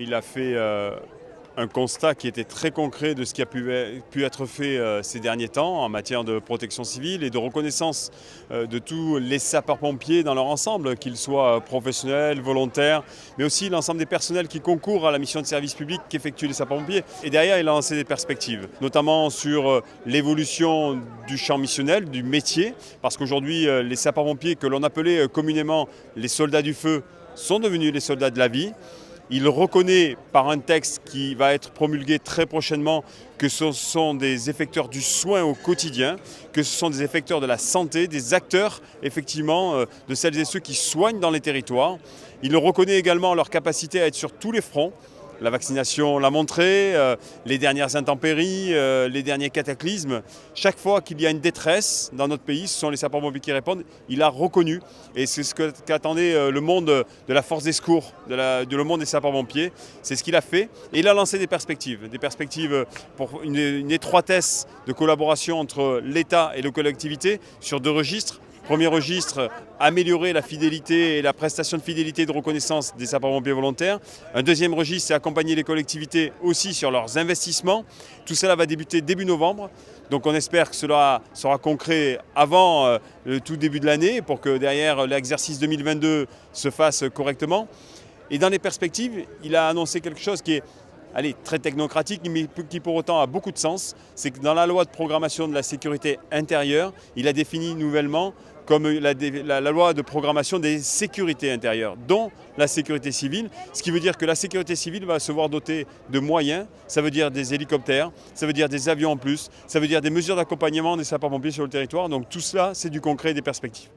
Il a fait un constat qui était très concret de ce qui a pu être fait ces derniers temps en matière de protection civile et de reconnaissance de tous les sapeurs-pompiers dans leur ensemble, qu'ils soient professionnels, volontaires, mais aussi l'ensemble des personnels qui concourent à la mission de service public qu'effectuent les sapeurs-pompiers. Et derrière, il a lancé des perspectives, notamment sur l'évolution du champ missionnel, du métier, parce qu'aujourd'hui, les sapeurs-pompiers que l'on appelait communément les soldats du feu sont devenus les soldats de la vie. Il reconnaît par un texte qui va être promulgué très prochainement que ce sont des effecteurs du soin au quotidien, que ce sont des effecteurs de la santé, des acteurs effectivement de celles et ceux qui soignent dans les territoires. Il reconnaît également leur capacité à être sur tous les fronts. La vaccination l'a montré, les dernières intempéries, les derniers cataclysmes. Chaque fois qu'il y a une détresse dans notre pays, ce sont les sapeurs-pompiers qui répondent. Il a reconnu, et c'est ce qu'attendait le monde de la force des secours, le monde des sapeurs-pompiers. C'est ce qu'il a fait, et il a lancé des perspectives pour une étroitesse de collaboration entre l'État et les collectivités sur deux registres. Premier registre, améliorer la fidélité et la prestation de fidélité et de reconnaissance des sapeurs-pompiers volontaires. Un deuxième registre, c'est accompagner les collectivités aussi sur leurs investissements. Tout cela va débuter début novembre. Donc on espère que cela sera concret avant le tout début de l'année pour que derrière l'exercice 2022 se fasse correctement. Et dans les perspectives, il a annoncé quelque chose qui est très technocratique, mais qui pour autant a beaucoup de sens. C'est que dans la loi de programmation de la sécurité intérieure, il a défini nouvellement comme la loi de programmation des sécurités intérieures, dont la sécurité civile, ce qui veut dire que la sécurité civile va se voir dotée de moyens, ça veut dire des hélicoptères, ça veut dire des avions en plus, ça veut dire des mesures d'accompagnement des sapeurs-pompiers sur le territoire. Donc tout cela, c'est du concret et des perspectives.